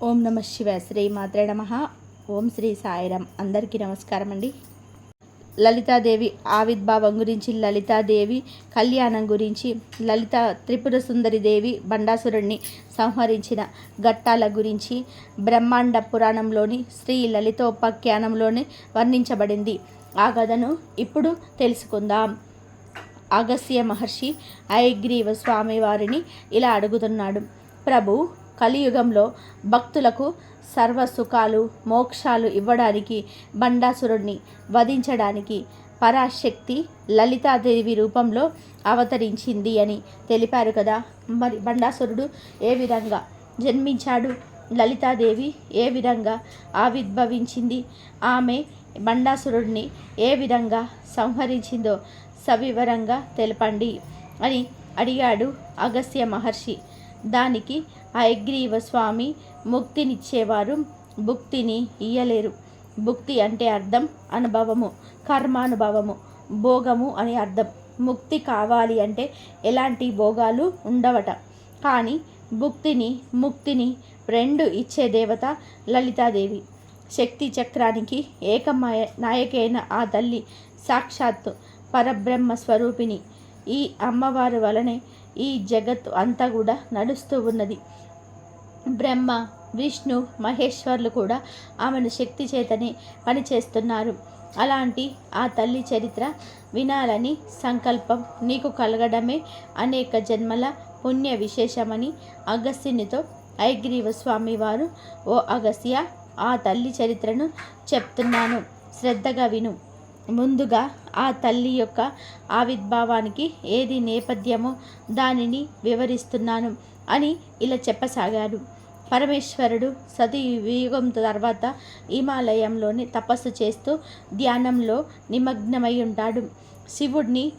ఓం నమ శివాయ. శ్రీ మాత్రే నమః. ఓం శ్రీ సాయిరామ్. అందరికీ నమస్కారం అండి. లలితాదేవి ఆవిర్భావం గురించి, లలితాదేవి కళ్యాణం గురించి, లలిత త్రిపుర సుందరి దేవి బండాసురుణ్ణి సంహరించిన ఘట్టాల గురించి బ్రహ్మాండ పురాణంలోని శ్రీ లలితోపాఖ్యానంలోనే వర్ణించబడింది. ఆ కథను ఇప్పుడు తెలుసుకుందాం. అగస్త్య మహర్షి హయగ్రీవ స్వామి వారిని ఇలా అడుగుతున్నాడు. ప్రభు, కలియుగంలో భక్తులకు సర్వసుఖాలు మోక్షాలు ఇవ్వడానికి, బండాసురుణ్ణి వధించడానికి పరాశక్తి లలితాదేవి రూపంలో అవతరించింది అని తెలిపారు కదా. మరి బండాసురుడు ఏ విధంగా జన్మించాడు? లలితాదేవి ఏ విధంగా ఆవిర్భవించింది? ఆమె బండాసురుడిని ఏ విధంగా సంహరించిందో సవివరంగా తెలపండి అని అడిగాడు అగస్త్య మహర్షి. దానికి హయగ్రీవ స్వామి, ముక్తినిచ్చేవారు భుక్తిని ఇయ్యలేరు. భుక్తి అంటే అర్థం అనుభవము, కర్మానుభవము, భోగము అని అర్థం. ముక్తి కావాలి అంటే ఎలాంటి భోగాలు ఉండవట. కానీ భుక్తిని ముక్తిని రెండు ఇచ్చే దేవత లలితాదేవి. శక్తి చక్రానికి నాయకైన ఆ తల్లి సాక్షాత్తు పరబ్రహ్మ స్వరూపిణి. ఈ అమ్మవారి వలనే ఈ జగత్తు అంతా కూడా నడుస్తూ ఉన్నది. బ్రహ్మ, విష్ణు, మహేశ్వర్లు కూడా ఆమెను శక్తి చేతనే పనిచేస్తున్నారు. అలాంటి ఆ తల్లి చరిత్ర వినాలని సంకల్పం నీకు కలగడమే అనేక జన్మల పుణ్య విశేషమని అగస్త్యునితో హయగ్రీవ స్వామి వారు, ఓ అగస్త్య, ఆ తల్లి చరిత్రను చెప్తున్నాను, శ్రద్ధగా విను. ముందుగా ఆ తల్లి యొక్క ఆవిర్భావానికి ఏది నేపథ్యమో దానిని వివరిస్తున్నాను అని ఇలా చెప్పసాగాడు. పరమేశ్వరుడు సతయుగం తర్వాత హిమాలయంలోని తపస్సు చేస్తూ ధ్యానంలో నిమగ్నమై ఉంటాడు. శివుడిని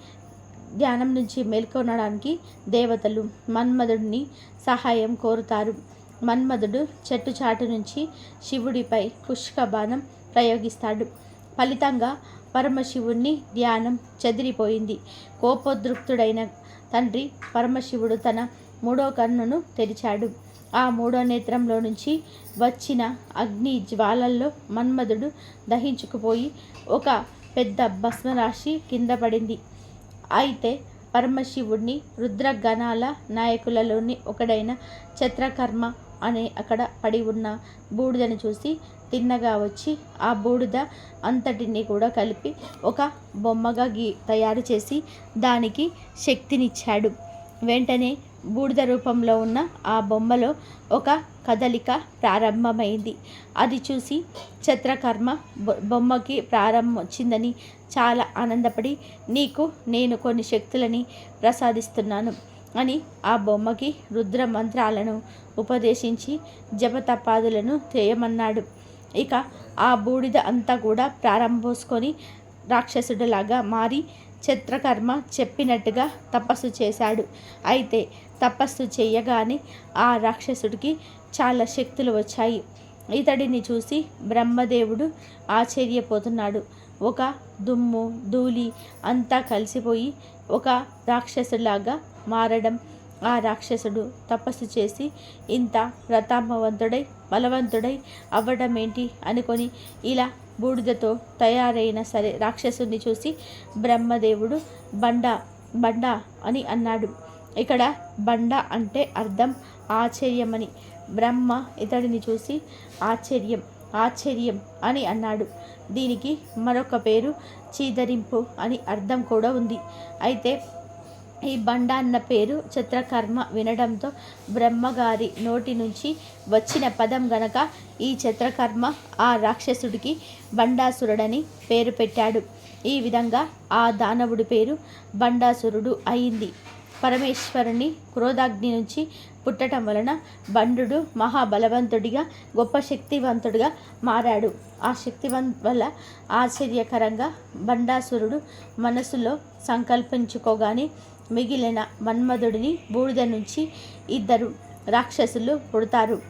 ధ్యానం నుంచి మేల్కొనడానికి దేవతలు మన్మధుడిని సహాయం కోరుతారు. మన్మధుడు చెట్టు చాటు నుంచి శివుడిపై పుష్క బాణం ప్రయోగిస్తాడు. ఫలితంగా పరమశివుణ్ణి ధ్యానం చెదిరిపోయింది. కోపోద్రిక్తుడైన తండ్రి పరమశివుడు తన మూడో కన్నును తెరిచాడు. ఆ మూడో నేత్రంలో నుంచి వచ్చిన అగ్ని జ్వాలల్లో మన్మధుడు దహించుకుపోయి ఒక పెద్ద భస్మరాశి కింద పడింది. అయితే పరమశివుడిని రుద్రగణాల నాయకులలోని ఒకడైన చిత్రకర్మ అనే అక్కడ పడి ఉన్న బూడిదను చూసి తిన్నగా వచ్చి ఆ బూడిద అంతటిని కూడా కలిపి ఒక బొమ్మగా తయారు చేసి దానికి శక్తినిచ్చాడు. వెంటనే బూడిద రూపంలో ఉన్న ఆ బొమ్మలో ఒక కదలిక ప్రారంభమైంది. అది చూసి చిత్రకర్మ బొమ్మకి ప్రారంభం వచ్చిందని చాలా ఆనందపడి, నీకు నేను కొన్ని శక్తులని ప్రసాదిస్తున్నాను అని ఆ బొమ్మకి రుద్ర మంత్రాలను ఉపదేశించి జపతపాదులను చేయమన్నాడు. ఇక ఆ బూడిద అంతా కూడా ప్రారంభోసుకొని రాక్షసుడిలాగా మారి చిత్రకర్మ చెప్పినట్టుగా తపస్సు చేశాడు. అయితే తపస్సు చేయగానే ఆ రాక్షసుడికి చాలా శక్తులు వచ్చాయి. ఇతడిని చూసి బ్రహ్మదేవుడు ఆశ్చర్యపోతున్నాడు. ఒక దుమ్ము ధూళి అంతా కలిసిపోయి ఒక రాక్షసులాగా మారడం, ఆ రాక్షసుడు తపస్సు చేసి ఇంత ప్రతాపవంతుడై బలవంతుడై అవ్వడం ఏంటి అనుకొని ఇలా బూడిదతో తయారైన సరే రాక్షసుని చూసి బ్రహ్మదేవుడు బండ బండ అని అన్నాడు. ఇక్కడ బండ అంటే అర్థం ఆశ్చర్యమని. బ్రహ్మ ఇతడిని చూసి ఆశ్చర్యం ఆశ్చర్యం అని అన్నాడు. దీనికి మరొక పేరు చీదరింపు అని అర్థం కూడా ఉంది. అయితే ఈ బండ అన్న పేరు చిత్రకర్మ వినడంతో బ్రహ్మగారి నోటి నుంచి వచ్చిన పదం గనక ఈ చిత్రకర్మ ఆ రాక్షసుడికి బండాసురుడని పేరు పెట్టాడు. ఈ విధంగా ఆ దానవుడి పేరు బండాసురుడు అయింది. పరమేశ్వరుని క్రోధాగ్ని నుంచి పుట్టడం వలన బండు మహాబలవంతుడిగా గొప్ప శక్తివంతుడిగా మారాడు. ఆ వల్ల ఆశ్చర్యకరంగా బండాసురుడు మనసులో సంకల్పించుకోగానే మిగిలిన మన్మధుడిని బూడిద నుంచి ఇద్దరు రాక్షసులు పుడతారు.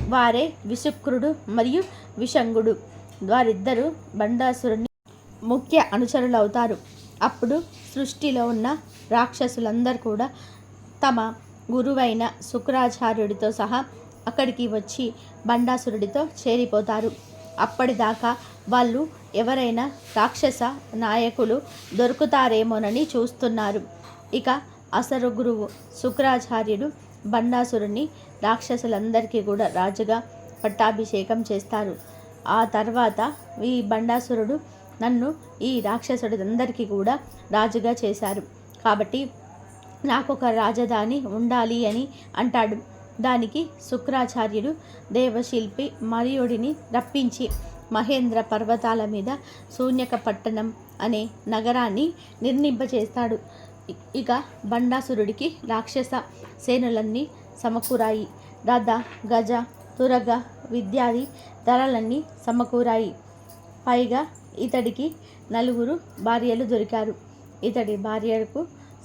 వారే విశుక్రుడు మరియు విషంగుడు. వారిద్దరూ బండాసురుని ముఖ్య అనుచరులవుతారు. అప్పుడు సృష్టిలో ఉన్న రాక్షసులందరూ కూడా తమ గురువైన శుక్రాచార్యుడితో సహా అక్కడికి వచ్చి బండాసురుడితో చేరిపోతారు. అప్పటిదాకా వాళ్ళు ఎవరైనా రాక్షస నాయకులు దొరుకుతారేమోనని చూస్తున్నారు. ఇక అసలు గురువు శుక్రాచార్యుడు బండాసురుని రాక్షసులందరికీ కూడా రాజుగా పట్టాభిషేకం చేస్తారు. ఆ తర్వాత ఈ బండాసురుడు నన్ను ఈ రాక్షసులందరికీ కూడా రాజుగా చేశారు, కాబట్టి నాకు ఒక రాజధాని ఉండాలి అని అంటాడు. దానికి శుక్రాచార్యుడు దేవశిల్పి మరియుడిని రప్పించి మహేంద్ర పర్వతాల మీద శూన్యక పట్టణం అనే నగరాన్ని నిర్మింపచేస్తాడు. ఇక బండాసురుడికి రాక్షస సేనులన్నీ సమకూరాయి. రథ గజ తురగ విద్యాది ధరలన్నీ సమకూరాయి. పైగా ఇతడికి 4 భార్యలు దొరికారు. ఇతడి భార్యలకు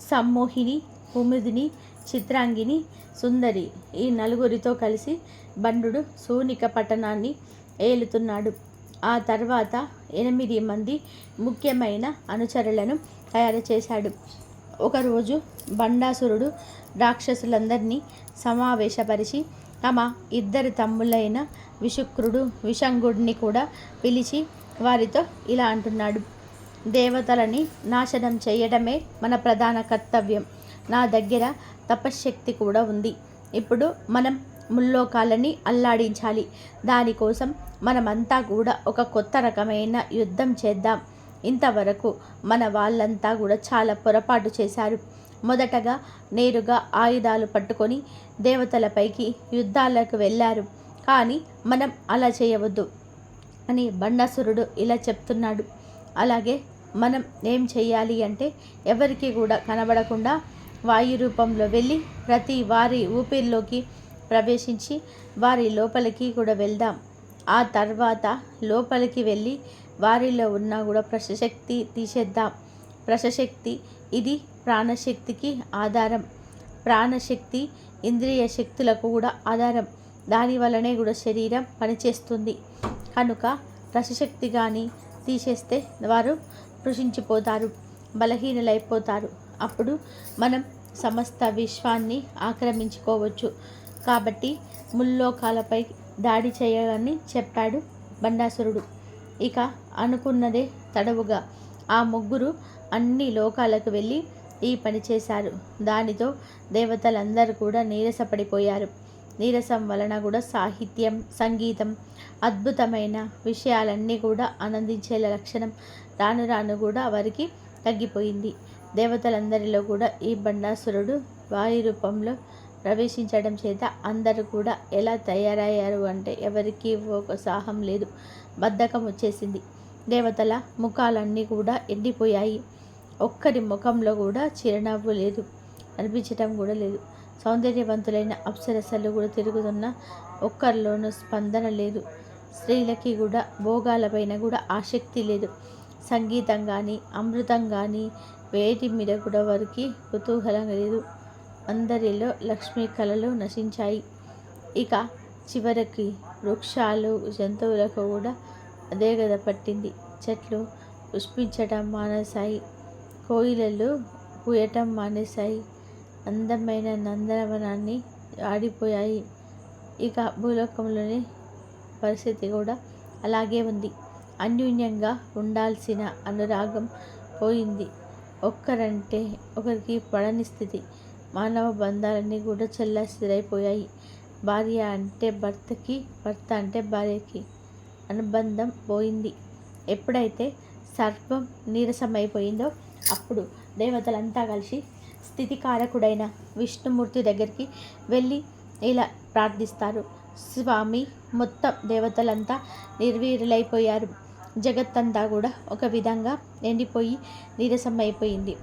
సమ్మోహిని, కుముదిని, చిత్రాంగిని, సుందరి. ఈ 4తో కలిసి బండు శూనిక పట్టణాన్ని ఏలుతున్నాడు. ఆ తర్వాత 8 మంది ముఖ్యమైన అనుచరులను తయారు చేశాడు. ఒకరోజు బండాసురుడు రాక్షసులందరినీ సమావేశపరిచి తమ 2 తమ్ముళ్ళైన విశుక్రుడు, విషంగుడిని కూడా పిలిచి వారితో ఇలా అంటున్నాడు: దేవతలని నాశనం చేయడమే మన ప్రధాన కర్తవ్యం. నా దగ్గర తపశ్శక్తి కూడా ఉంది. ఇప్పుడు మనం ముల్లోకాలని అల్లాడించాలి. దానికోసం మనమంతా కూడా ఒక కొత్త రకమైన యుద్ధం చేద్దాం. ఇంతవరకు మన వాళ్ళంతా కూడా చాలా పొరపాటు చేశారు. మొదటగా నేరుగా ఆయుధాలు పట్టుకొని దేవతలపైకి యుద్ధాలకు వెళ్ళారు. కానీ మనం అలా చేయవద్దు అని బండాసురుడు ఇలా చెప్తున్నాడు. అలాగే మనం ఏం చేయాలి అంటే ఎవరికి కూడా కనబడకుండా వాయు రూపంలో వెళ్ళి ప్రతి వారి ఊపిరిలోకి ప్రవేశించి వారి లోపలికి కూడా వెళ్దాం. ఆ తర్వాత లోపలికి వెళ్ళి వారిలో ఉన్న కూడా ప్రశశక్తి తీసేద్దాం. ప్రశశక్తి ఇది ప్రాణశక్తికి ఆధారం. ప్రాణశక్తి ఇంద్రియ శక్తులకు కూడా ఆధారం. దాని వల్లనే కూడా శరీరం పనిచేస్తుంది. కనుక ప్రశశక్తి కానీ తీసేస్తే వారు కృషించిపోతారు, బలహీనలైపోతారు. అప్పుడు మనం సమస్త విశ్వాన్ని ఆక్రమించుకోవచ్చు. కాబట్టి ముల్లోకాలపై దాడి చేయాలని చెప్పాడు బండాసురుడు. ఇక అనుకున్నదే తడవుగా ఆ 3 అన్ని లోకాలకు వెళ్ళి ఈ పని చేశారు. దానితో దేవతలందరూ కూడా నీరసపడిపోయారు. నీరసం వలన కూడా సాహిత్యం, సంగీతం, అద్భుతమైన విషయాలన్నీ కూడా ఆనందించే లక్షణం రాను రాను కూడా వారికి తగ్గిపోయింది. దేవతలందరిలో కూడా ఈ బండాసురుడు వాయు రూపంలో ప్రవేశించడం చేత అందరూ కూడా ఎలా తయారయ్యారు అంటే ఎవరికి ఒక సాహం లేదు, బద్ధకం వచ్చేసింది. దేవతల ముఖాలన్నీ కూడా ఎండిపోయాయి. ఒక్కరి ముఖంలో కూడా చిరునవ్వు లేదు, అనిపించటం కూడా లేదు. సౌందర్యవంతులైన అప్సరసలు కూడా తిరుగుతున్న ఒక్కరిలోనూ స్పందన లేదు. స్త్రీలకి కూడా భోగాలపైన కూడా ఆసక్తి లేదు. సంగీతం కానీ అమృతం కానీ వేటి మీద కూడా వారికి కుతూహలం లేదు. అందరిలో లక్ష్మీ కళలు నశించాయి. ఇక చివరికి వృక్షాలు, జంతువులకు కూడా అదే గద పట్టింది. చెట్లు పుష్పించటం మానేశాయి, కోయిలలు పూయటం మానేశాయి, అందమైన నందనవనాన్ని ఆడిపోయాయి. ఇక భూలోకంలోని పరిస్థితి కూడా అలాగే ఉంది. అన్యోన్యంగా ఉండాల్సిన అనురాగం పోయింది. ఒక్కరంటే ఒకరికి పడని స్థితి. మానవ బంధాలన్నీ కూడా చెల్లాచెదరైపోయాయి. భార్య అంటే భర్తకి, భర్త అంటే భార్యకి అనుబంధం పోయింది. ఎప్పుడైతే సర్వం నీరసమైపోయిందో అప్పుడు దేవతలంతా కలిసి స్థితికారకుడైన విష్ణుమూర్తి దగ్గరికి వెళ్ళి ఇలా ప్రార్థిస్తారు: స్వామి, మొత్తం దేవతలంతా నిర్వీర్యులైపోయారు. జగత్తంతా కూడా ఒక విధంగా ఎండిపోయి నీరసమైపోయింది.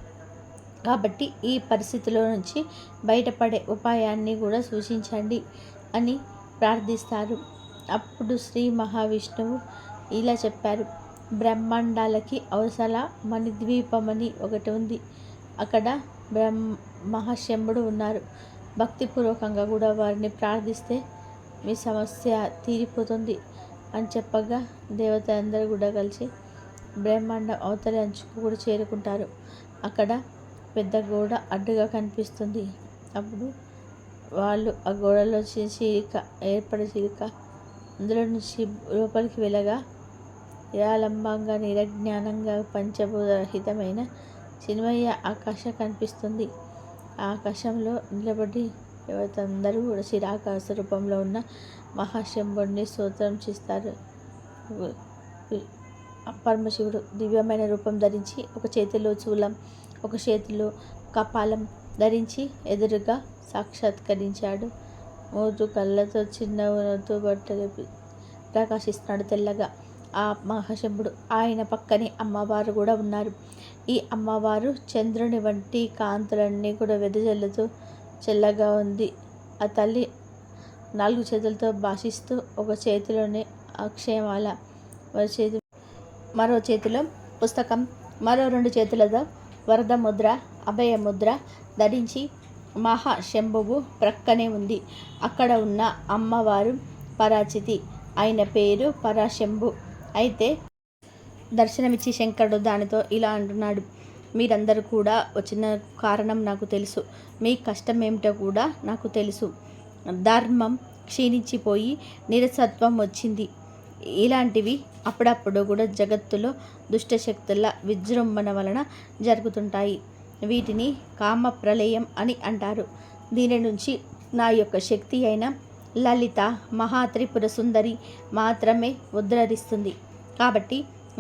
కాబట్టి ఈ పరిస్థితిలో నుంచి బయటపడే ఉపాయాన్ని కూడా సూచించండి అని ప్రార్థిస్తారు. అప్పుడు శ్రీ మహావిష్ణువు ఇలా చెప్పారు: బ్రహ్మాండాలకి అవసల మణిద్వీపమని ఒకటి ఉంది. అక్కడ మహాశంభుడు ఉన్నారు. భక్తిపూర్వకంగా కూడా వారిని ప్రార్థిస్తే మీ సమస్య తీరిపోతుంది అని చెప్పగా దేవతలందరూ కూడా కలిసి బ్రహ్మాండం అవతలి అంచుకు కూడా చేరుకుంటారు. అక్కడ పెద్ద గోడ అడ్డుగా కనిపిస్తుంది. అప్పుడు వాళ్ళు ఆ గోడలో చీలిక ఏర్పడే చీలిక అందులో నుంచి లోపలికి వెళ్ళగా నిరాలంబంగా నిరజ్ఞానంగా పంచభూతరహితమైన చిన్మయ ఆకాశం కనిపిస్తుంది. ఆ ఆకాశంలో నిలబడి దేవతందరూ కూడా చిరాకాశ రూపంలో ఉన్న మహాశంభుడిని స్తోత్రం చేస్తారు. పరమశివుడు దివ్యమైన రూపం ధరించి ఒక చేతిలో చూలం, ఒక చేతిలో కపాలం ధరించి ఎదురుగా సాక్షాత్కరించాడు. మూడు కళ్ళతో చిన్న నవ్వుతూ బట్టలు ప్రకాశిస్తున్నాడు తెల్లగా ఆ మహాశంభుడు. ఆయన పక్కనే అమ్మవారు కూడా ఉన్నారు. ఈ అమ్మవారు చంద్రుని వంటి కాంతులన్నీ కూడా వెదజల్లుతూ చల్లగా ఉంది. ఆ తల్లి 4 చేతులతో భాషిస్తూ ఒక చేతిలోనే అక్షయమాల, మరో చేతిలో పుస్తకం, మరో 2 చేతులతో వరద ముద్ర, అభయ ముద్ర ధరించి మహాశంభువు ప్రక్కనే ఉంది. అక్కడ ఉన్న అమ్మవారు పరాచితి, ఆయన పేరు పరాశంభు. అయితే దర్శనమిచ్చి శంకరుడు దానితో ఇలా అంటున్నాడు, మీరందరూ కూడా వచ్చిన కారణం నాకు తెలుసు, మీ కష్టం ఏమిటో కూడా నాకు తెలుసు. ధర్మం క్షీణించిపోయి నిరసత్వం వచ్చింది. ఇలాంటివి అప్పుడప్పుడు కూడా జగత్తులో దుష్టశక్తుల విజృంభణ వలన జరుగుతుంటాయి. వీటిని కామ ప్రళయం అని అంటారు. దీని నుంచి నా యొక్క శక్తి అయిన లలిత మహాత్రిపుర సుందరి మాత్రమే ఉద్ధరిస్తుంది. కాబట్టి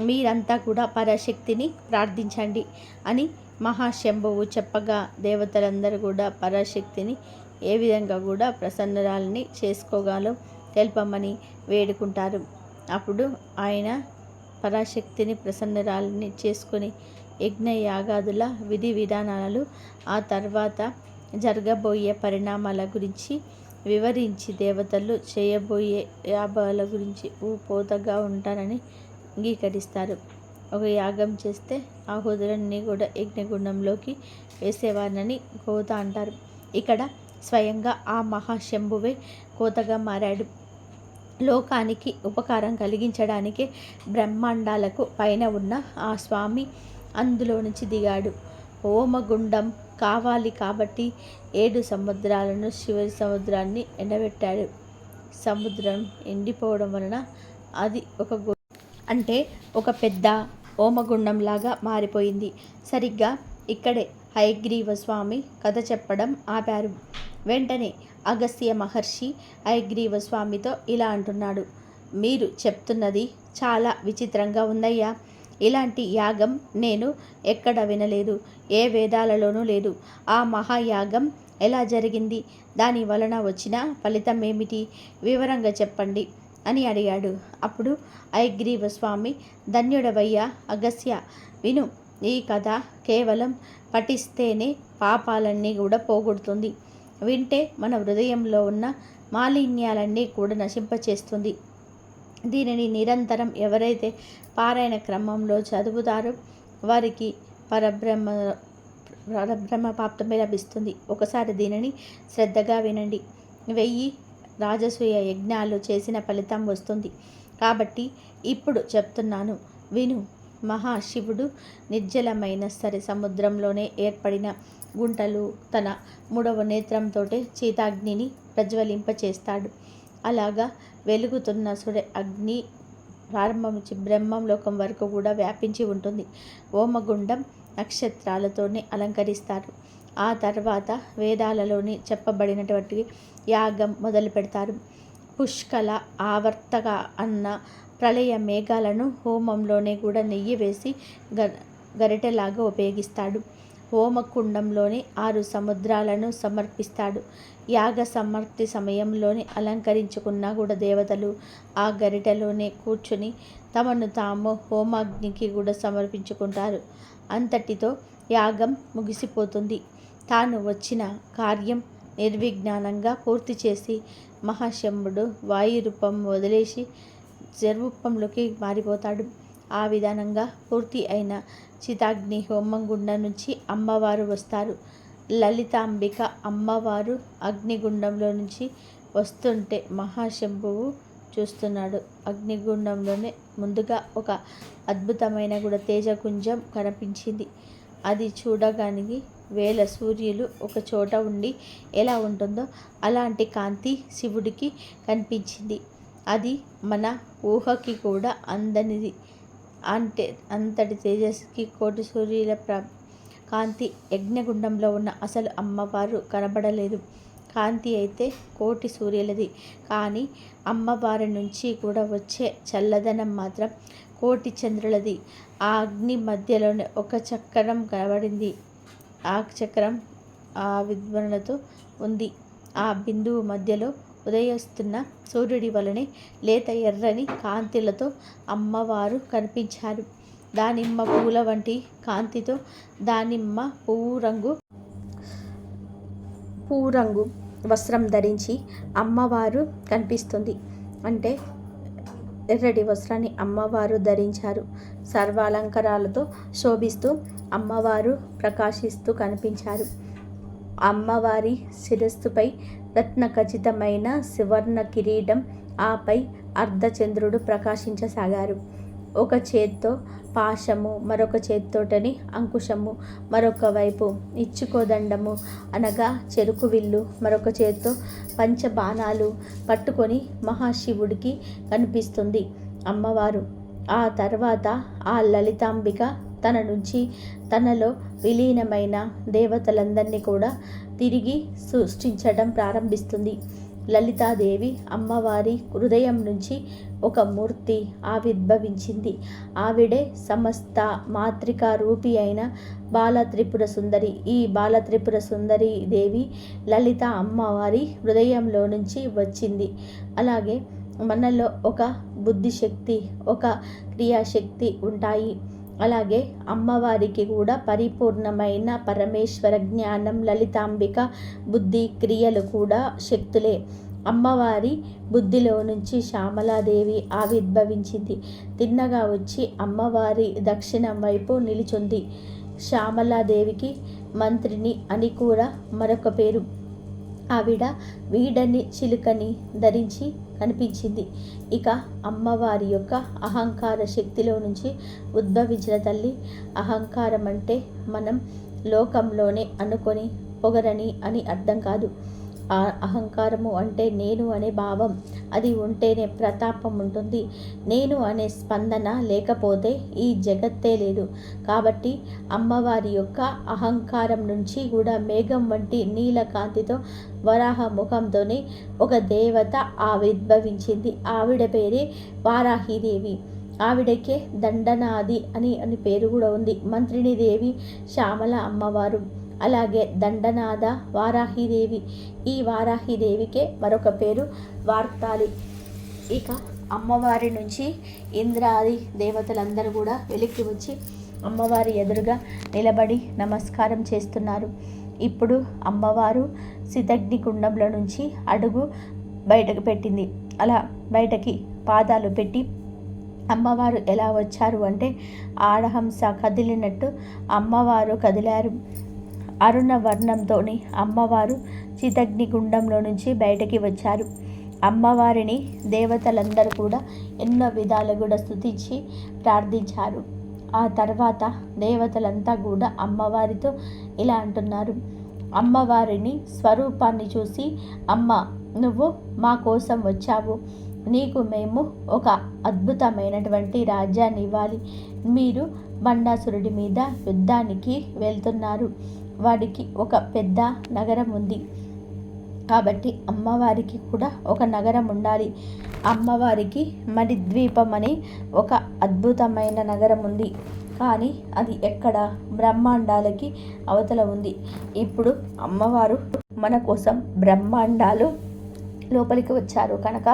మీరంతా కూడా పరాశక్తిని ప్రార్థించండి అని మహాశంభువు చెప్పగా దేవతలందరూ కూడా పరాశక్తిని ఏ విధంగా కూడా ప్రసన్నరాలని చేసుకోగాలో తెలపమని వేడుకుంటారు. అప్పుడు ఆయన పరాశక్తిని ప్రసన్నరాలని చేసుకొని యజ్ఞ యాగాదుల విధి విధానాలు, ఆ తర్వాత జరగబోయే పరిణామాల గురించి వివరించి దేవతలు చేయబోయే యాగాల గురించి పోతగా ఉంటారని అంగీకరిస్తారు. ఒక యాగం చేస్తే ఆహుతులన్నీ కూడా యజ్ఞగుండంలోకి వేసేవారిని కోత అంటారు. ఇక్కడ స్వయంగా ఆ మహాశంభువే కోతగా మారాడు. లోకానికి ఉపకారం కలిగించడానికే బ్రహ్మాండాలకు పైన ఉన్న ఆ స్వామి అందులో నుంచి దిగాడు. హోమగుండం కావాలి కాబట్టి 7 సముద్రాలను, చివరి సముద్రాన్ని ఎండబెట్టాడు. సముద్రం ఎండిపోవడం వలన అది అంటే ఒక పెద్ద హోమగుండంలాగా మారిపోయింది. సరిగ్గా ఇక్కడే హయగ్రీవ స్వామి కథ చెప్పడం ఆపారు. వెంటనే అగస్త్య మహర్షి హయగ్రీవ స్వామితో ఇలా అంటున్నాడు, మీరు చెప్తున్నది చాలా విచిత్రంగా ఉందయ్యా. ఇలాంటి యాగం నేను ఎక్కడ వినలేదు, ఏ వేదాలలోనూ లేదు. ఆ మహాయాగం ఎలా జరిగింది, దాని వలన వచ్చిన ఫలితం ఏమిటి, వివరంగా చెప్పండి అని అడిగాడు. అప్పుడు హయగ్రీవ స్వామి, ధన్యుడవయ్యా అగస్త్య, విను. ఈ కథ కేవలం పఠిస్తేనే పాపాలన్నీ కూడా పోగొడుతుంది. వింటే మన హృదయంలో ఉన్న మాలిన్యాలన్నీ కూడా నశింపచేస్తుంది. దీనిని నిరంతరం ఎవరైతే పారాయణ క్రమంలో చదువుతారో వారికి పరబ్రహ్మ ప్రాప్తమే లభిస్తుంది. ఒకసారి దీనిని శ్రద్ధగా వినండి. 1000 రాజసూయ యజ్ఞాలు చేసిన ఫలితం వస్తుంది. కాబట్టి ఇప్పుడు చెప్తున్నాను, విను. మహాశివుడు నిర్జలమైన సముద్రంలోనే ఏర్పడిన గుంటలు తన 3వ నేత్రంతో చీతాగ్నిని ప్రజ్వలింపచేస్తాడు. అలాగా వెలుగుతున్న అగ్ని ప్రారంభం నుంచి బ్రహ్మలోకం వరకు కూడా వ్యాపించి ఉంటుంది. హోమగుండం నక్షత్రాలతోనే అలంకరిస్తారు. ఆ తర్వాత వేదాలలోని చెప్పబడినటువంటి యాగం మొదలు పెడతారు. పుష్కల ఆవర్తక అన్న ప్రళయ మేఘాలను హోమంలోనే కూడా నెయ్యి వేసి గరిటెలాగా ఉపయోగిస్తాడు. హోమకుండంలోని 6 సముద్రాలను సమర్పిస్తాడు. యాగ సమర్పి సమయంలోనే అలంకరించుకున్న కూడా దేవతలు ఆ గరిటెలోనే కూర్చుని తమను తాము హోమాగ్నికి కూడా సమర్పించుకుంటారు. అంతటితో యాగం ముగిసిపోతుంది. తాను వచ్చిన కార్యం నిర్విఘ్నంగా పూర్తి చేసి మహాశంభుడు వాయు రూపం వదిలేసి జర్రూపంలోకి మారిపోతాడు. ఆ విధానంగా పూర్తి అయిన చితాగ్ని హోమం గుండం నుంచి అమ్మవారు వస్తారు. లలితాంబిక అమ్మవారు అగ్నిగుండంలో నుంచి వస్తుంటే మహాశంభువు చూస్తున్నాడు. అగ్నిగుండంలోనే ముందుగా ఒక అద్భుతమైన కూడా తేజగుంజం కనిపించింది. అది చూడగానికి వేల సూర్యులు ఒక చోట ఉండి ఎలా ఉంటుందో అలాంటి కాంతి శివుడికి కనిపించింది. అది మన ఊహకి కూడా అందనిది. అంటే అంతటి తేజస్సుకి కోటి సూర్యుల కాంతి యజ్ఞగుండంలో ఉన్న అసలు అమ్మవారు కనబడలేదు. కాంతి అయితే కోటి సూర్యులది, కానీ అమ్మవారి నుంచి కూడా వచ్చే చల్లదనం మాత్రం కోటి చంద్రులది. ఆ అగ్ని మధ్యలోనే ఒక చక్రం కనబడింది. ఆ చక్రం ఆ విద్వరణతో ఉంది. ఆ బిందువు మధ్యలో ఉదయిస్తున్న సూర్యుడి వలనే లేత ఎర్రని కాంతిలతో అమ్మవారు కనిపించారు. దానిమ్మ పూల వంటి కాంతితో దానిమ్మ పువ్వు రంగు వస్త్రం ధరించి అమ్మవారు కనిపిస్తుంది. అంటే ఎర్రటి వస్త్రాన్ని అమ్మవారు ధరించారు. సర్వాలంకారాలతో శోభిస్తూ అమ్మవారు ప్రకాశిస్తూ కనిపించారు. అమ్మవారి శిరస్సుపై రత్న ఖచ్చితమైన సువర్ణ కిరీటం, ఆపై అర్ధచంద్రుడు ప్రకాశించసాగారు. ఒక చేత్తో పాశము, మరొక చేత్తోటని అంకుశము, మరొక వైపు ఇచ్చుకోదండము అనగా చెరుకు విల్లు, మరొక చేత్తో పంచబాణాలు పట్టుకొని మహాశివుడికి కనిపిస్తుంది అమ్మవారు. ఆ తర్వాత ఆ లలితాంబిక తన నుంచి తనలో విలీనమైన దేవతలందరినీ కూడా తిరిగి సృష్టించడం ప్రారంభిస్తుంది. లలితాదేవి అమ్మవారి హృదయం నుంచి ఒక మూర్తి ఆవిర్భవించింది. ఆవిడే సమస్త మాతృకా రూపి అయిన బాలత్రిపుర సుందరి. ఈ బాలత్రిపుర సుందరి దేవి లలిత అమ్మవారి హృదయంలో నుంచి వచ్చింది. అలాగే మనలో ఒక బుద్ధిశక్తి, ఒక క్రియాశక్తి ఉంటాయి. అలాగే అమ్మవారికి కూడా పరిపూర్ణమైన పరమేశ్వర జ్ఞానం, లలితాంబిక బుద్ధి, క్రియలు కూడా శక్తులే. అమ్మవారి బుద్ధిలో నుంచి శ్యామలాదేవి ఆవిర్భవించింది. తిన్నగా వచ్చి అమ్మవారి దక్షిణం వైపు నిలుచుంది. శ్యామలాదేవికి మంత్రిని అని కూడా మరొక పేరు. ఆవిడ వీడని చిలుకని ధరించి కనిపించింది. ఇక అమ్మవారి యొక్క అహంకార శక్తిలో నుంచి ఉద్భవించిన తల్లి. అహంకారం అంటే మనం లోకంలోనే అనుకొని పొగరని అని అర్థం కాదు. ఆ అహంకారము అంటే నేను అనే భావం. అది ఉంటేనే ప్రతాపం ఉంటుంది. నేను అనే స్పందన లేకపోతే ఈ జగత్తే లేదు. కాబట్టి అమ్మవారి యొక్క అహంకారం నుంచి కూడా మేఘం వంటి నీలకాంతితో వరాహ ముఖంతోనే ఒక దేవత ఆవిర్భవించింది. ఆవిడ పేరే వారాహిదేవి. ఆవిడకే దండనాది అని పేరు కూడా ఉంది. మంత్రిని దేవి శ్యామల అమ్మవారు, అలాగే దండనాథ వారాహిదేవి. ఈ వారాహిదేవికే మరొక పేరు వార్తాలి. ఇక అమ్మవారి నుంచి ఇంద్రాది దేవతలందరూ కూడా వెలికి వచ్చి అమ్మవారి ఎదురుగా నిలబడి నమస్కారం చేస్తున్నారు. ఇప్పుడు అమ్మవారు శితగ్ని కుండంలో నుంచి అడుగు బయటకు పెట్టింది. అలా బయటకి పాదాలు పెట్టి అమ్మవారు ఎలా వచ్చారు అంటే ఆడహంస కదిలినట్టు అమ్మవారు కదిలారు. అరుణ వర్ణంతోని అమ్మవారు చితగ్ని గుండంలో నుంచి బయటకి వచ్చారు. అమ్మవారిని దేవతలందరూ కూడా ఎన్నో విధాలు కూడా స్తుతించి ప్రార్థించారు. ఆ తర్వాత దేవతలంతా కూడా అమ్మవారితో ఇలా అంటున్నారు. అమ్మవారిని స్వరూపాన్ని చూసి, అమ్మ నువ్వు మా కోసం వచ్చావు, నీకు మేము ఒక అద్భుతమైనటువంటి రాజ్యాన్ని ఇవ్వాలి. మీరు బండాసురుడి మీద యుద్ధానికి వెళ్తున్నారు. వాడికి ఒక పెద్ద నగరం ఉంది. కాబట్టి అమ్మవారికి కూడా ఒక నగరం ఉండాలి. అమ్మవారికి మణిద్వీపం అనే ఒక అద్భుతమైన నగరం ఉంది. కానీ అది ఎక్కడ? బ్రహ్మాండాలకి అవతల ఉంది. ఇప్పుడు అమ్మవారు మన కోసం బ్రహ్మాండాలు లోపలికి వచ్చారు కనుక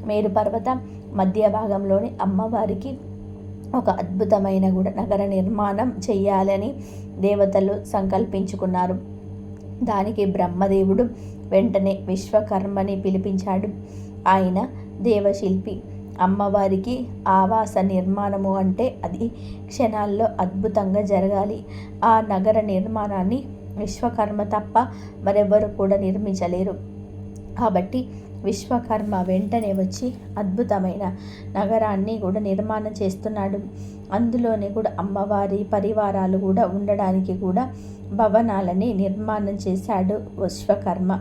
మేరు పర్వతం మధ్య భాగంలోని అమ్మవారికి ఒక అద్భుతమైన కూడా నగర నిర్మాణం చెయ్యాలని దేవతలు సంకల్పించుకున్నారు. దానికి బ్రహ్మదేవుడు వెంటనే విశ్వకర్మని పిలిపించాడు. ఆయన దేవశిల్పి. అమ్మవారికి ఆవాస నిర్మాణము అంటే అది క్షణాల్లో అద్భుతంగా జరగాలి. ఆ నగర నిర్మాణాన్ని విశ్వకర్మ తప్ప మరెవరు కూడా నిర్మించలేరు. కాబట్టి విశ్వకర్మ వెంటనే వచ్చి అద్భుతమైన నగరాన్ని కూడా నిర్మాణం చేస్తున్నాడు. అందులోనే కూడా అమ్మవారి పరివారాలు కూడా ఉండడానికి కూడా భవనాలని నిర్మాణం చేశాడు విశ్వకర్మ.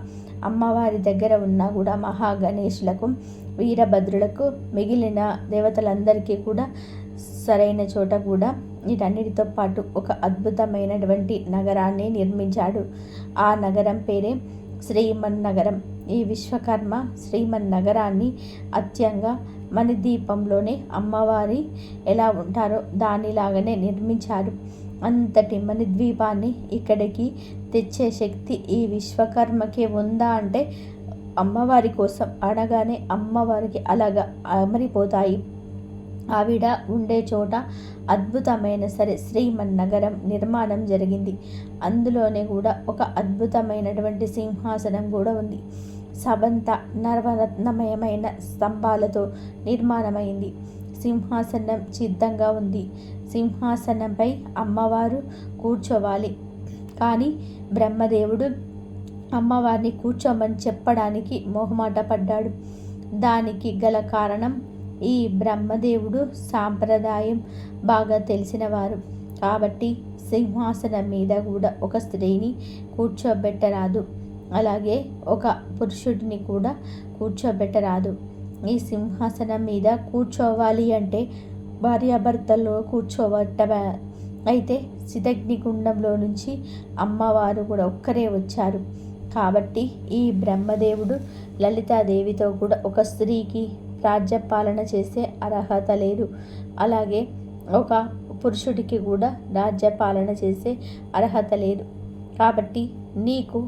అమ్మవారి దగ్గర ఉన్న కూడా మహాగణేశులకు, వీరభద్రులకు, మిగిలిన దేవతలందరికీ కూడా సరైన చోట కూడా వీటన్నిటితో పాటు ఒక అద్భుతమైనటువంటి నగరాన్ని నిర్మించాడు. ఆ నగరం పేరే శ్రీమన్నగరం. ఈ విశ్వకర్మ శ్రీమన్నగరాన్ని అత్యంగా మణిదీపంలోనే అమ్మవారి ఎలా ఉంటారో దానిలాగానే నిర్మించారు. అంతటి మణిద్వీపాన్ని ఇక్కడికి తెచ్చే శక్తి ఈ విశ్వకర్మకే ఉందా అంటే అమ్మవారి కోసం అనగానే అమ్మవారికి అలాగా అమరిపోతాయి. ఆవిడ ఉండే చోట అద్భుతమైన శ్రీమన్నగరం నిర్మాణం జరిగింది. అందులోనే కూడా ఒక అద్భుతమైనటువంటి సింహాసనం కూడా ఉంది. సబంత నవరత్నమయమైన స్తంభాలతో నిర్మాణమైంది. సింహాసనం సిద్ధంగా ఉంది. సింహాసనంపై అమ్మవారు కూర్చోవాలి. కానీ బ్రహ్మదేవుడు అమ్మవారిని కూర్చోమని చెప్పడానికి మొహమాట పడ్డాడు. దానికి గల కారణం ఈ బ్రహ్మదేవుడు సాంప్రదాయం బాగా తెలిసినవారు కాబట్టి సింహాసనం మీద కూడా ఒక స్త్రీని కూర్చోబెట్టరాదు, అలాగే ఒక పురుషుడిని కూడా కూర్చోబెట్టరాదు. ఈ సింహాసనం మీద కూర్చోవాలి అంటే భార్యాభర్తల్లో కూర్చోబట్ట. అయితే శితగ్నికుండంలో నుంచి అమ్మవారు కూడా ఒక్కరే వచ్చారు కాబట్టి ఈ బ్రహ్మదేవుడు లలితాదేవితో కూడా ఒక స్త్రీకి రాజ్యపాలన చేసే అర్హత లేదు, అలాగే ఒక పురుషుడికి కూడా రాజ్యపాలన చేసే అర్హత లేదు. కాబట్టి నీకు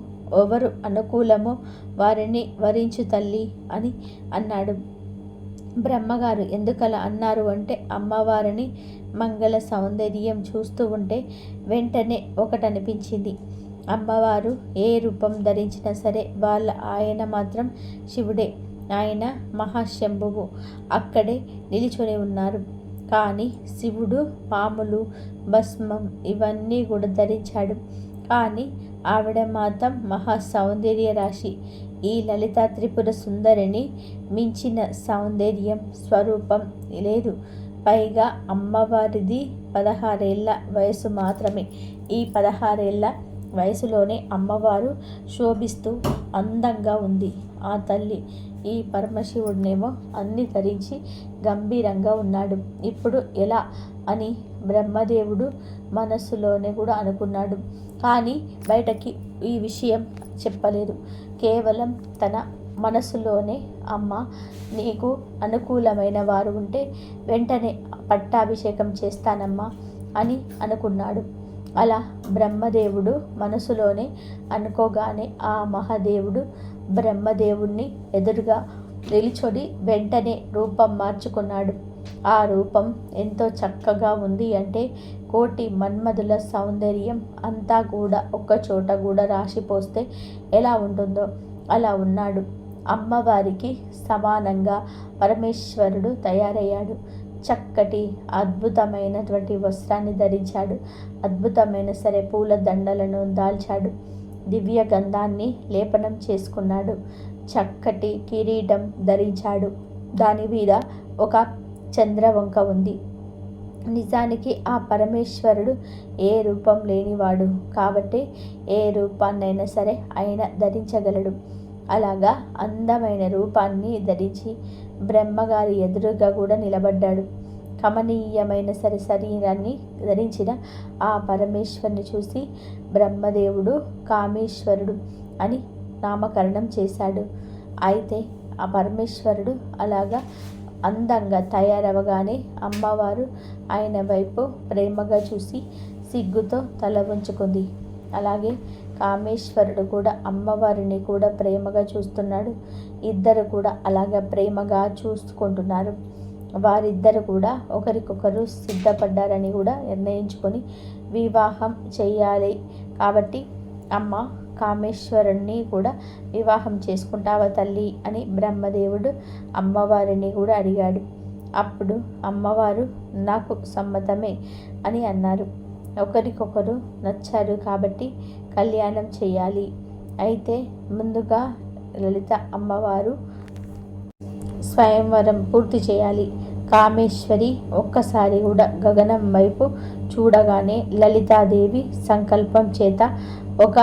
ఎవరు అనుకూలమో వారిని వరించు తల్లి అని అన్నాడు. బ్రహ్మగారు ఎందుకలా అన్నారు అంటే అమ్మవారిని మంగళ సౌందర్యం చూస్తూ ఉంటే వెంటనే ఒకటనిపించింది. అమ్మవారు ఏ రూపం ధరించినా సరే ఆయన మాత్రం శివుడే. ఆయన మహాశంభువు అక్కడే నిలిచొని ఉన్నారు. కానీ శివుడు పాములు, భస్మం ఇవన్నీ కూడా ధరించాడు. కానీ ఆవిడ మాత్రం మహా సౌందర్య రాశి. ఈ లలిత త్రిపుర సుందరిని మించిన సౌందర్యం స్వరూపం లేదు. పైగా అమ్మవారిది 16 ఏళ్ల వయసు మాత్రమే. ఈ 16 ఏళ్ల వయసులోనే అమ్మవారు శోభిస్తూ అందంగా ఉంది. ఆ తల్లి ఈ పరమశివుడినేమో అన్ని ధరించి గంభీరంగా ఉన్నాడు. ఇప్పుడు ఎలా అని బ్రహ్మదేవుడు మనస్సులోనే కూడా అనుకున్నాడు. కానీ బయటకి ఈ విషయం చెప్పలేదు. కేవలం తన మనసులోనే అమ్మ నీకు అనుకూలమైన వారు ఉంటే వెంటనే పట్టాభిషేకం చేస్తానమ్మా అని అనుకున్నాడు. అలా బ్రహ్మదేవుడు మనసులోనే అనుకోగానే ఆ మహాదేవుడు బ్రహ్మదేవుణ్ణి ఎదురుగా నిలిచొని వెంటనే రూపం మార్చుకున్నాడు. ఆ రూపం ఎంతో చక్కగా ఉంది అంటే కోటి మన్మధుల సౌందర్యం అంతా కూడా ఒక్కచోట కూడా రాశిపోస్తే ఎలా ఉంటుందో అలా ఉన్నాడు. అమ్మవారికి సమానంగా పరమేశ్వరుడు తయారయ్యాడు. చక్కటి అద్భుతమైనటువంటి వస్త్రాన్ని ధరించాడు. అద్భుతమైన పూల దండలను దాల్చాడు. దివ్య గంధాన్ని లేపనం చేసుకున్నాడు. చక్కటి కిరీటం ధరించాడు. దాని మీద ఒక చంద్రవంక ఉంది. నిజానికి ఆ పరమేశ్వరుడు ఏ రూపం లేనివాడు కాబట్టి ఏ రూపాన్నైనా సరే ఆయన ధరించగలడు. అలాగా అందమైన రూపాన్ని ధరించి బ్రహ్మగారి ఎదురుగా కూడా నిలబడ్డాడు. కమనీయమైన శరీరాన్ని ధరించిన ఆ పరమేశ్వరుని చూసి బ్రహ్మదేవుడు కామేశ్వరుడు అని నామకరణం చేశాడు. అయితే ఆ పరమేశ్వరుడు అలాగా అందంగా తయారవగానే అమ్మవారు ఆయన వైపు ప్రేమగా చూసి సిగ్గుతో తల వంచుకుంది. అలాగే కామేశ్వరుడు కూడా అమ్మవారిని కూడా ప్రేమగా చూస్తున్నాడు. ఇద్దరు కూడా అలాగా ప్రేమగా చూసుకుంటున్నారు. వారిద్దరు కూడా ఒకరికొకరు సిద్ధపడ్డారని కూడా నిర్ణయించుకొని వివాహం చేయాలి. కాబట్టి అమ్మ కామేశ్వరుణ్ణి కూడా వివాహం చేసుకుంటావా తల్లి అని బ్రహ్మదేవుడు అమ్మవారిని కూడా అడిగాడు. అప్పుడు అమ్మవారు నాకు సమ్మతమే అని అన్నారు. ఒకరికొకరు నచ్చారు కాబట్టి కళ్యాణం చేయాలి. అయితే ముందుగా లలిత అమ్మవారు స్వయంవరం పూర్తి చేయాలి. కామేశ్వరి ఒక్కసారి కూడా గగనం వైపు చూడగానే లలితాదేవి సంకల్పం చేత ఒక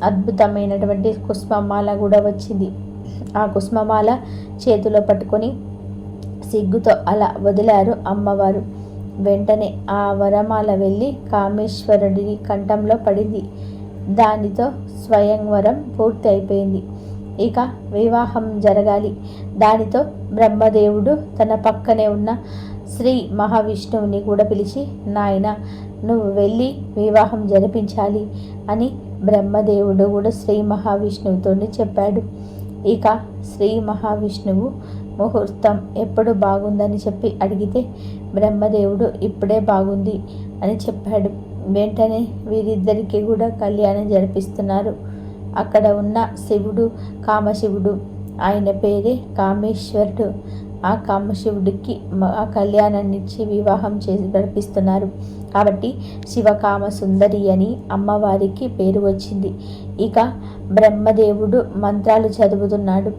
అద్భుతమైనటువంటి కుసుమమాల కూడా వచ్చింది. ఆ కుసుమమాల చేతిలో పట్టుకొని సిగ్గుతో అలా వదిలారు అమ్మవారు. వెంటనే ఆ వరమాల వెళ్ళి కామేశ్వరుడి కంఠంలో పడింది. దానితో స్వయంవరం పూర్తి అయిపోయింది. ఇక వివాహం జరగాలి. దానితో బ్రహ్మదేవుడు తన పక్కనే ఉన్న శ్రీ మహావిష్ణువుని కూడా పిలిచి, నాయన నువ్వు వెళ్ళి వివాహం జరిపించాలి అని బ్రహ్మదేవుడు కూడా శ్రీ మహావిష్ణువుతో చెప్పాడు. ఇక శ్రీ మహావిష్ణువు ముహూర్తం ఎప్పుడు బాగుందని చెప్పి అడిగితే బ్రహ్మదేవుడు ఇప్పుడే బాగుంది అని చెప్పాడు. వెంటనే వీరిద్దరికీ కూడా కళ్యాణం జరిపిస్తున్నారు. అక్కడ ఉన్న శివుడు కామశివుడు, ఆయన పేరే కామేశ్వరుడు. ఆ కామశివుడికి ఆ కళ్యాణాన్ని ఇచ్చి వివాహం చేసి జరిపిస్తున్నారు. కాబట్టి శివకామ సుందరి అని అమ్మవారికి పేరు వచ్చింది. ఇక బ్రహ్మదేవుడు మంత్రాలు చదువుతున్నాడు.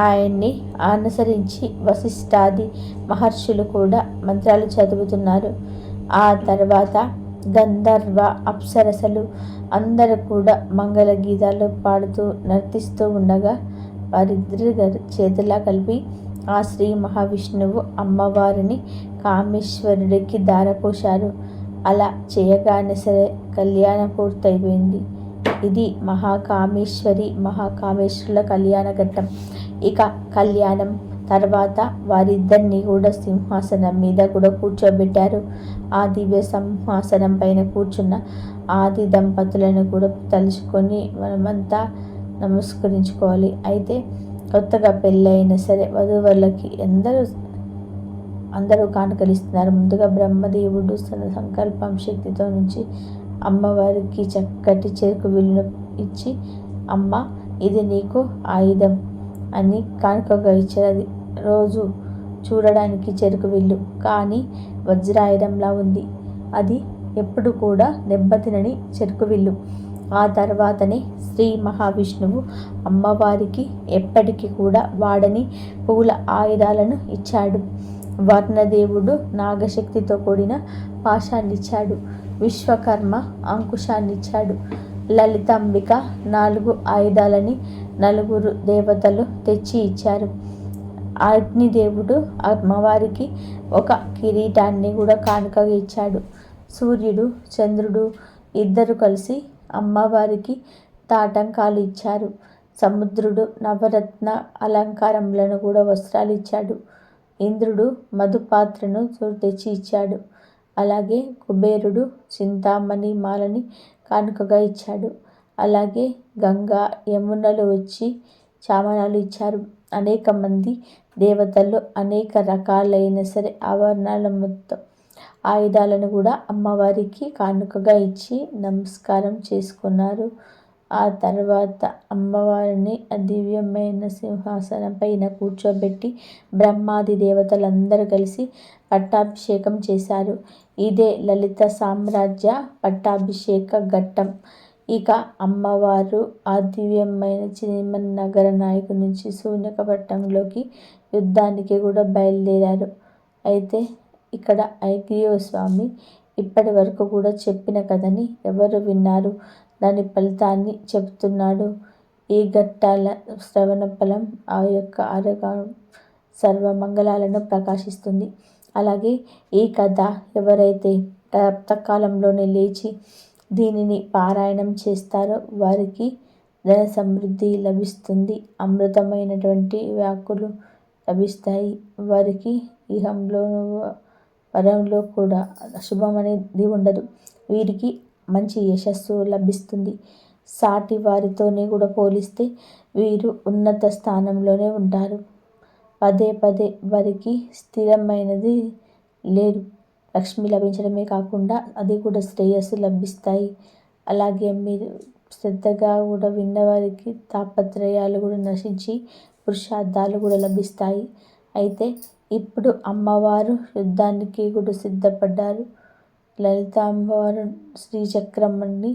ఆయన్ని అనుసరించి వశిష్ఠాది మహర్షులు కూడా మంత్రాలు చదువుతున్నారు. ఆ తర్వాత గంధర్వ అప్సరసలు అందరూ కూడా మంగళ గీతాలు పాడుతూ నర్తిస్తూ ఉండగా వారిద్దరి చేతులా కలిపి ఆ శ్రీ మహావిష్ణువు అమ్మవారిని కామేశ్వరుడికి దారపోశారు. అలా చేయగానే సరే కళ్యాణం పూర్తయిపోయింది. ఇది మహాకామేశ్వరుల కళ్యాణ ఘట్టం. ఇక కళ్యాణం తర్వాత వారిద్దరిని కూడా సింహాసనం మీద కూడా కూర్చోబెట్టారు. ఆ దివ్య సింహాసనం పైన కూర్చున్న ఆది దంపతులను కూడా తలుచుకొని మనమంతా నమస్కరించుకోవాలి. అయితే కొత్తగా పెళ్ళైనా సరే వధూవరులకి అందరూ కానుకలిస్తున్నారు. ముందుగా బ్రహ్మదేవుడు తన సంకల్పం శక్తితో నుంచి అమ్మవారికి చక్కటి చెరుకు విల్లును ఇచ్చి, అమ్మ ఇది నీకు ఆయుధం అని కానుకగా ఇచ్చారు. రోజు చూడడానికి చెరుకు విల్లు, కానీ వజ్రాయుధంలా ఉంది. అది ఎప్పుడు కూడా దెబ్బతినని చెరుకు విల్లు. ఆ తర్వాతనే శ్రీ మహావిష్ణువు అమ్మవారికి ఎప్పటికీ కూడా వాడని పూల ఆయుధాలను ఇచ్చాడు. వర్ణదేవుడు నాగశక్తితో కూడిన పాశాన్నిచ్చాడు. విశ్వకర్మ అంకుశాన్నిచ్చాడు. లలితాంబిక 4 ఆయుధాలని 4 దేవతలు తెచ్చి ఇచ్చారు. అగ్నిదేవుడు అమ్మవారికి ఒక కిరీటాన్ని కూడా కానుకగా ఇచ్చాడు. సూర్యుడు చంద్రుడు ఇద్దరు కలిసి అమ్మవారికి తాటంకాలు ఇచ్చారు. సముద్రుడు నవరత్న అలంకారములను కూడా వస్త్రాలు ఇచ్చాడు. ఇంద్రుడు మధుపాత్రను తెచ్చి ఇచ్చాడు. అలాగే కుబేరుడు చింతామణి మాలని కానుకగా ఇచ్చాడు. అలాగే గంగా యమునలు వచ్చి చామరాలు ఇచ్చారు. అనేక మంది దేవతలు అనేక రకాలైన సరే ఆభరణాల మొత్తం ఆయుధాలను కూడా అమ్మవారికి కానుకగా ఇచ్చి నమస్కారం చేసుకున్నారు. ఆ తర్వాత అమ్మవారిని దివ్యమైన సింహాసనం పైన కూర్చోబెట్టి బ్రహ్మాది దేవతలందరూ కలిసి పట్టాభిషేకం చేశారు. ఇదే లలిత సామ్రాజ్య పట్టాభిషేక ఘట్టం. ఇక అమ్మవారు ఆ దివ్యమైన చినిమన్నగర నాయకు నుంచి శూన్యకపట్నంలోకి యుద్ధానికి కూడా బయలుదేరారు. అయితే ఇక్కడ ఐగ్రీవ స్వామి ఇప్పటి వరకు కూడా చెప్పిన కథని ఎవరు విన్నారు, దాని ఫలితాన్ని చెబుతున్నాడు. ఈ ఘట్టాల శ్రవణ ఫలం ఆ యొక్క సర్వమంగళాలను ప్రకాశిస్తుంది. అలాగే ఈ కథ ఎవరైతే ప్రాతకాలంలోనే లేచి దీనిని పారాయణం చేస్తారో వారికి ధన సమృద్ధి లభిస్తుంది. అమృతమైనటువంటి వ్యాకులు లభిస్తాయి. వారికి ఇహంలో పరంలో కూడా శుభం అనేది ఉండదు. వీరికి మంచి యశస్సు లభిస్తుంది. సాటి వారితోనే కూడా పోలిస్తే వీరు ఉన్నత స్థానంలోనే ఉంటారు. పదే పదే వారికి స్థిరమైనది లేదు. లక్ష్మి లభించడమే కాకుండా అది కూడా శ్రేయస్సు లభిస్తాయి. అలాగే మీరు శ్రద్ధగా కూడా విన్నవారికి తాపత్రయాలు కూడా నశించి పురుషార్థాలు కూడా లభిస్తాయి. అయితే ఇప్పుడు అమ్మవారు యుద్ధానికి కూడా సిద్ధపడ్డారు. లలిత అమ్మవారు శ్రీచక్రమణి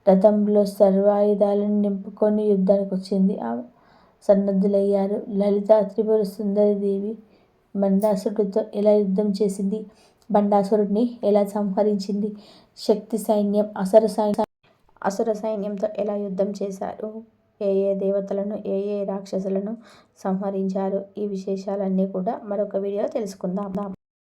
రథంలో సర్వాయుధాలను నింపుకొని యుద్ధానికి వచ్చింది. సన్నద్ధులయ్యారు. లలిత త్రిపుర సుందరీదేవి బండాసురుడితో ఎలా యుద్ధం చేసింది, బండాసురుడిని ఎలా సంహరించింది, శక్తి సైన్యం అసుర సైన్యంతో ఎలా యుద్ధం చేశారు, ఏ ఏ దేవతలను ఏ ఏ రాక్షసులను సంహరించారు, ఈ విశేషాలన్నీ కూడా మరొక వీడియో తెలుసుకుందాం.